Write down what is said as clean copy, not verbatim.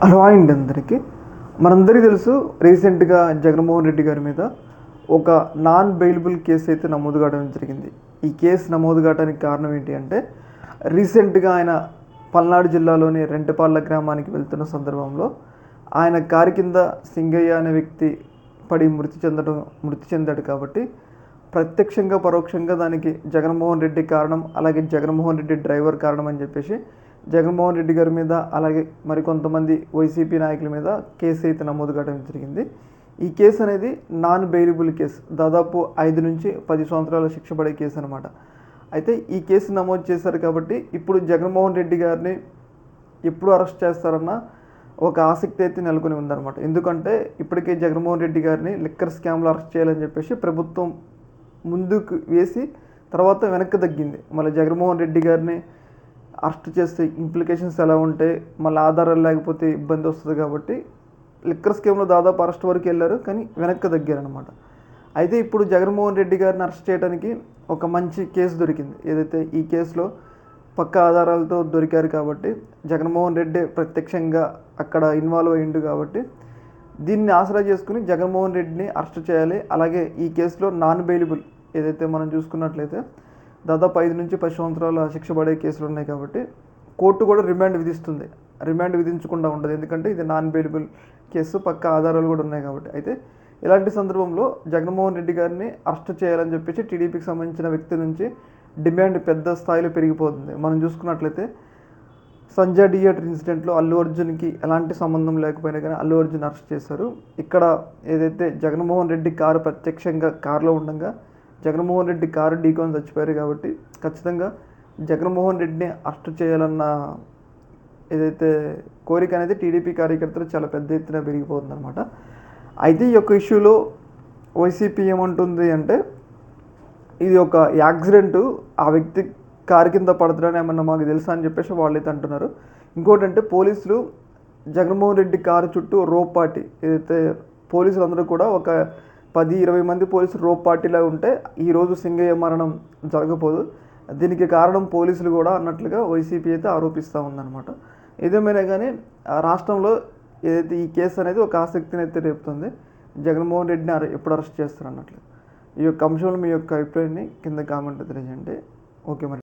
Hello అండి అందరికీ. మనందరికీ తెలుసు, రీసెంట్గా జగన్మోహన్ రెడ్డి గారి మీద ఒక నాన్ బెయిలబుల్ కేసు అయితే నమోదు కావడం జరిగింది. ఈ కేసు నమోదు కావడానికి కారణం ఏంటి అంటే, రీసెంట్గా ఆయన పల్నాడు జిల్లాలోని రెంటపాళ్ళ గ్రామానికి వెళ్తున్న సందర్భంలో ఆయన కారు కింద సింగయ్య అనే వ్యక్తి పడి మృతి చెందాడు. కాబట్టి ప్రత్యక్షంగా పరోక్షంగా దానికి జగన్మోహన్ రెడ్డి కారణం, అలాగే జగన్మోహన్ రెడ్డి డ్రైవర్ కారణం అని చెప్పేసి జగన్మోహన్ రెడ్డి గారి మీద, అలాగే మరికొంతమంది వైసీపీ నాయకుల మీద కేసు అయితే నమోదు కావడం జరిగింది. ఈ కేసు అనేది నాన్ బెయిలబుల్ కేసు, దాదాపు 5 నుంచి 10 సంవత్సరాల శిక్ష పడే కేసు అనమాట. అయితే ఈ కేసు నమోదు చేశారు కాబట్టి ఇప్పుడు జగన్మోహన్ రెడ్డి గారిని ఎప్పుడు అరెస్ట్ చేస్తారన్న ఒక ఆసక్తి అయితే నెలకొని ఉందన్నమాట. ఎందుకంటే ఇప్పటికే జగన్మోహన్ రెడ్డి గారిని లిక్కర్ స్కామ్లో అరెస్ట్ చేయాలని చెప్పేసి ప్రభుత్వం ముందుకు వేసి తర్వాత వెనక్కి తగ్గింది. మళ్ళీ జగన్మోహన్ రెడ్డి గారిని అరెస్ట్ చేస్తే ఇంప్లికేషన్స్ ఎలా ఉంటాయి, మళ్ళీ ఆధారాలు లేకపోతే ఇబ్బంది వస్తుంది. కాబట్టి లిక్కర్ స్కీమ్లో దాదాపు అరెస్ట్ వరకు వెళ్ళారు, కానీ వెనక్కి తగ్గారనమాట. అయితే ఇప్పుడు జగన్మోహన్ రెడ్డి గారిని అరెస్ట్ చేయడానికి ఒక మంచి కేసు దొరికింది. ఏదైతే ఈ కేసులో పక్కా ఆధారాలతో దొరికారు కాబట్టి జగన్మోహన్ రెడ్డి ప్రత్యక్షంగా అక్కడ ఇన్వాల్వ్ అయ్యిండు. కాబట్టి దీన్ని ఆసరా చేసుకుని జగన్మోహన్ రెడ్డిని అరెస్ట్ చేయాలి. అలాగే ఈ కేసులో నాన్ బెయిలబుల్ ఏదైతే మనం చూసుకున్నట్లయితే దాదాపు 5 నుంచి 10 సంవత్సరాల శిక్ష పడే కేసులు ఉన్నాయి. కాబట్టి కోర్టు కూడా రిమాండ్ విధిస్తుంది. రిమాండ్ విధించకుండా ఉండదు, ఎందుకంటే ఇది నాన్ బెయిలబుల్ కేసు, పక్క ఆధారాలు కూడా ఉన్నాయి కాబట్టి. అయితే ఇలాంటి సందర్భంలో జగన్మోహన్ రెడ్డి గారిని అరెస్ట్ చేయాలని చెప్పేసి టీడీపీకి సంబంధించిన వ్యక్తి నుంచి డిమాండ్ పెద్ద స్థాయిలో పెరిగిపోతుంది. మనం చూసుకున్నట్లయితే సంజయ్ థియేటర్ ఇన్సిడెంట్లో అల్లు అర్జున్కి ఎలాంటి సంబంధం లేకపోయినా కానీ అల్లు అర్జున్ అరెస్ట్ చేశారు. ఇక్కడ ఏదైతే జగన్మోహన్ రెడ్డి కారు ప్రత్యక్షంగా కారులో ఉండగా జగన్మోహన్ రెడ్డి కారు ఢీకొని చచ్చిపోయారు. కాబట్టి ఖచ్చితంగా జగన్మోహన్ రెడ్డిని అరెస్ట్ చేయాలన్న ఏదైతే కోరిక అనేది టీడీపీ కార్యకర్తలు చాలా పెద్ద ఎత్తున పెరిగిపోతుంది అనమాట. అయితే ఈ యొక్క ఇష్యూలో వైసీపీ ఏమంటుంది అంటే, ఇది ఒక యాక్సిడెంటు, ఆ వ్యక్తి కారు కింద పడతాడని ఏమన్నా మాకు తెలుసా అని చెప్పేసి వాళ్ళైతే అంటున్నారు. ఇంకోటి అంటే, పోలీసులు జగన్మోహన్ రెడ్డి కారు చుట్టూ రోప్ పార్టీ, ఏదైతే పోలీసులు అందరూ కూడా ఒక 10-20 మంది పోలీసులు రోప్ పార్టీలా ఉంటే ఈరోజు సింగయ్య మరణం జరగపోదు, దీనికి కారణం పోలీసులు కూడా అన్నట్లుగా వైసీపీ అయితే ఆరోపిస్తూ ఉందన్నమాట. ఏదేమైనా కానీ రాష్ట్రంలో ఏదైతే ఈ కేసు అనేది ఒక ఆసక్తిని అయితే రేపుతుంది. జగన్మోహన్ రెడ్డిని ఎప్పుడు అరెస్ట్ చేస్తారు అన్నట్లు. ఈ యొక్క అంశంలో మీ యొక్క అభిప్రాయాన్ని కింద కామెంట్ తెలియజేయండి. ఓకే మరి.